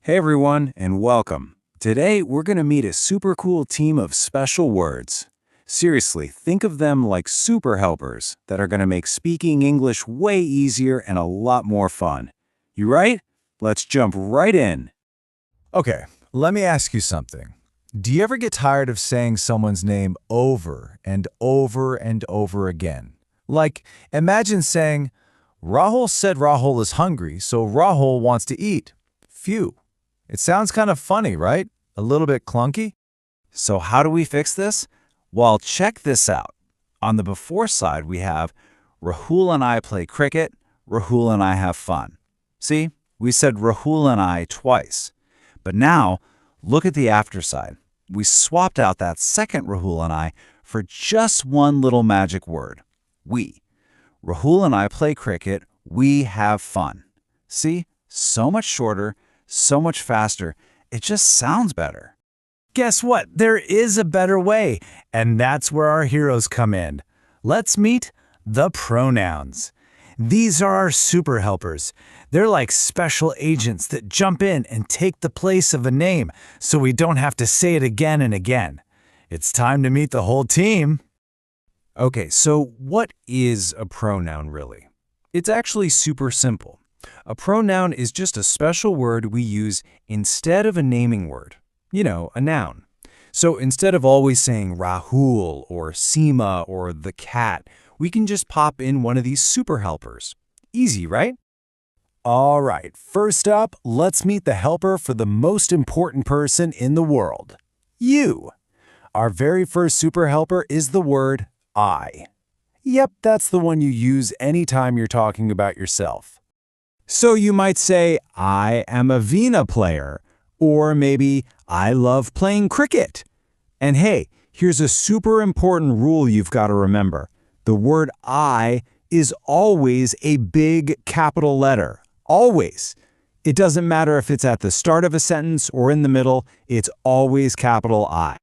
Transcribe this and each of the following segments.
Hey everyone, and welcome. Today we're going to meet a super cool team of special words. Seriously, think of them like super helpers that are going to make speaking English way easier and a lot more fun. You right? Let's jump right in. Okay, let me ask you something. Do you ever get tired of saying someone's name over and over and over again? Like, imagine saying, Rahul said Rahul is hungry, so Rahul wants to eat. Phew. It sounds kind of funny, right? A little bit clunky? So how do we fix this? Well, check this out. On the before side, we have Rahul and I play cricket, Rahul and I have fun. See, we said Rahul and I twice. But now, look at the after side. We swapped out that second Rahul and I for just one little magic word, we. Rahul and I play cricket, we have fun. See, so much shorter, so much faster. It just sounds better. Guess what? There is a better way, and that's where our heroes come in. Let's meet the pronouns. These are our super helpers. They're like special agents that jump in and take the place of a name so we don't have to say it again and again. It's time to meet the whole team. Okay, so what is a pronoun really? It's actually super simple. A pronoun is just a special word we use instead of a naming word. You know, a noun. So instead of always saying Rahul or Seema or the cat, we can just pop in one of these super helpers. Easy, right? All right, first up, let's meet the helper for the most important person in the world. You. Our very first super helper is the word I. Yep, that's the one you use anytime you're talking about yourself. So you might say, I am a Veena player, or maybe I love playing cricket. And hey, here's a super important rule you've got to remember. The word I is always a big capital letter. Always. It doesn't matter if it's at the start of a sentence or in the middle, it's always capital I.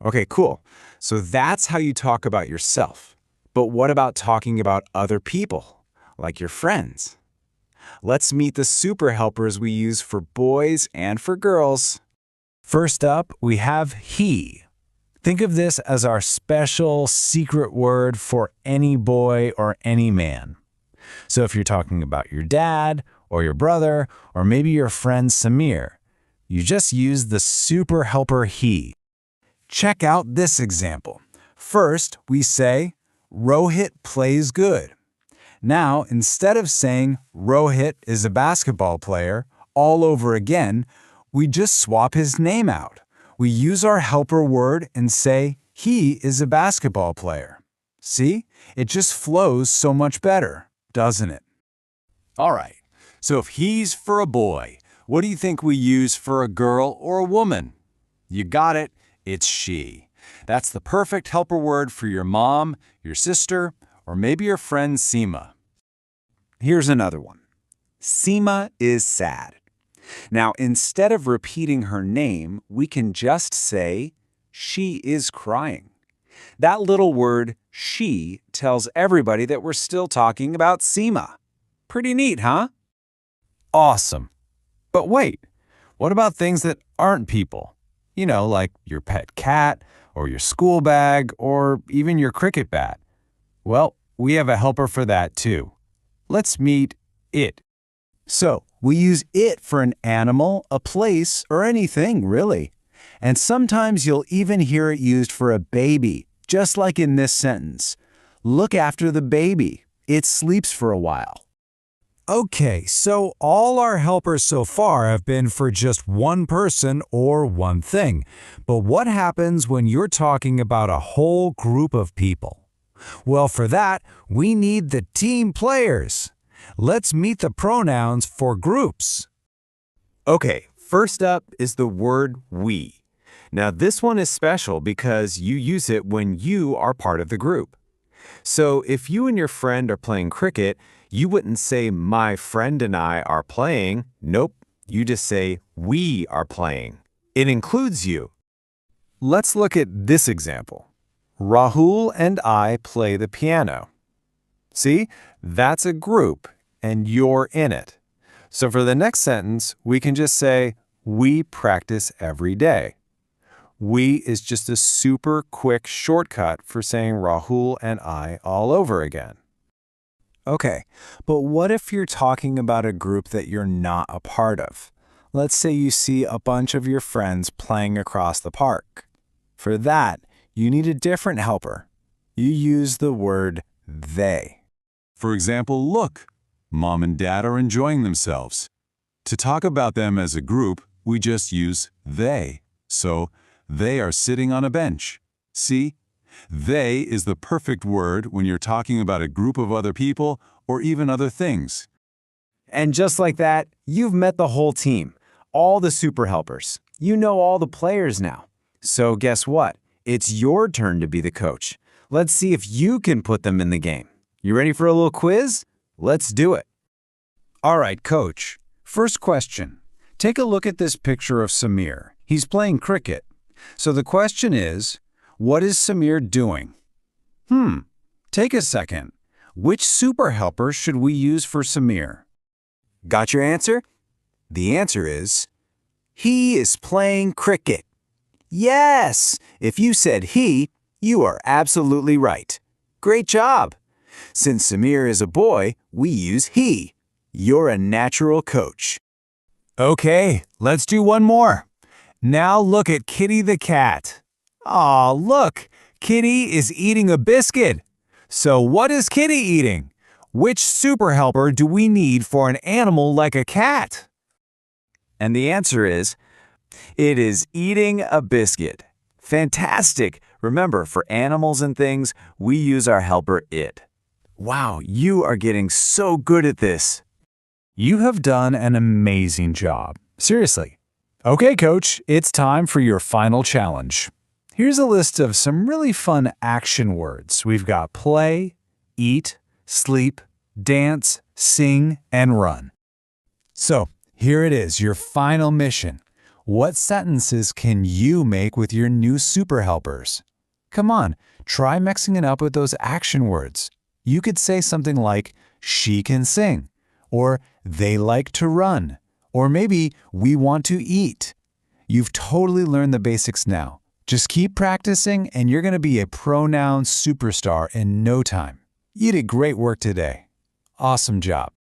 Okay, cool. So that's how you talk about yourself. But what about talking about other people, like your friends? Let's meet the super helpers we use for boys and for girls. First up, we have he. Think of this as our special secret word for any boy or any man. So if you're talking about your dad or your brother or maybe your friend Samir, you just use the super helper he. Check out this example. First, we say, Rohit plays good. Now, instead of saying Rohit is a basketball player all over again, we just swap his name out. We use our helper word and say he is a basketball player. See? It just flows so much better, doesn't it? All right, so if he's for a boy, what do you think we use for a girl or a woman? You got it, it's she. That's the perfect helper word for your mom, your sister, or maybe your friend Seema. Here's another one. Seema is sad. Now, instead of repeating her name, we can just say, she is crying. That little word, she, tells everybody that we're still talking about Seema. Pretty neat, huh? Awesome. But wait, what about things that aren't people? You know, like your pet cat, or your school bag, or even your cricket bat. Well, we have a helper for that too. Let's meet it. So, we use it for an animal, a place, or anything, really. And sometimes you'll even hear it used for a baby, just like in this sentence. Look after the baby. It sleeps for a while. Okay, so all our helpers so far have been for just one person or one thing. But what happens when you're talking about a whole group of people? Well, for that, we need the team players. Let's meet the pronouns for groups. Okay, first up is the word we. Now, this one is special because you use it when you are part of the group. So if you and your friend are playing cricket, you wouldn't say, my friend and I are playing. Nope, you just say, we are playing. It includes you. Let's look at this example. Rahul and I play the piano. See, that's a group, and you're in it. So for the next sentence, we can just say, We practice every day. We is just a super quick shortcut for saying Rahul and I all over again. Okay, but what if you're talking about a group that you're not a part of? Let's say you see a bunch of your friends playing across the park. For that, you need a different helper. You use the word they. For example, look, Mom and Dad are enjoying themselves. To talk about them as a group, we just use they. So, they are sitting on a bench. See? They is the perfect word when you're talking about a group of other people or even other things. And just like that, you've met the whole team, all the super helpers. You know all the players now. So guess what? It's your turn to be the coach. Let's see if you can put them in the game. You ready for a little quiz? Let's do it. All right, Coach. First question. Take a look at this picture of Samir. He's playing cricket. So the question is, what is Samir doing? Take a second. Which super helper should we use for Samir? Got your answer? The answer is, he is playing cricket. Yes! If you said he, you are absolutely right. Great job! Since Samir is a boy, we use he. You're a natural coach. Okay, let's do one more. Now look at Kitty the cat. Aw, look! Kitty is eating a biscuit. So what is Kitty eating? Which super helper do we need for an animal like a cat? And the answer is, it is eating a biscuit. Fantastic! Remember, for animals and things, we use our helper it. Wow, you are getting so good at this. You have done an amazing job. Seriously. Okay, Coach, it's time for your final challenge. Here's a list of some really fun action words. We've got play, eat, sleep, dance, sing, and run. So, here it is, your final mission. What sentences can you make with your new super helpers? Come on, try mixing it up with those action words. You could say something like, she can sing, or they like to run, or maybe we want to eat. You've totally learned the basics now. Just keep practicing and you're going to be a pronoun superstar in no time. You did great work today. Awesome job.